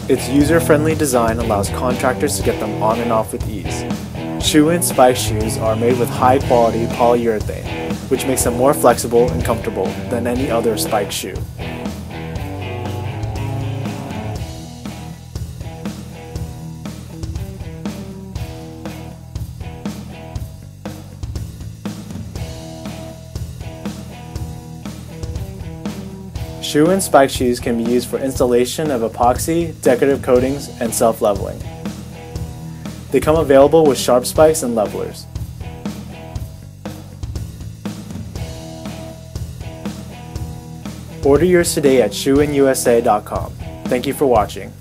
Its user-friendly design allows contractors to get them on and off with ease. ShoeIn Spiked Shoes are made with high-quality polyurethane, which makes them more flexible and comfortable than any other spiked shoe. ShoeIn Spiked Shoes can be used for installation of epoxy, decorative coatings, and self-leveling. They come available with sharp spikes and levelers. Order yours today at ShoeInUSA.com. Thank you for watching.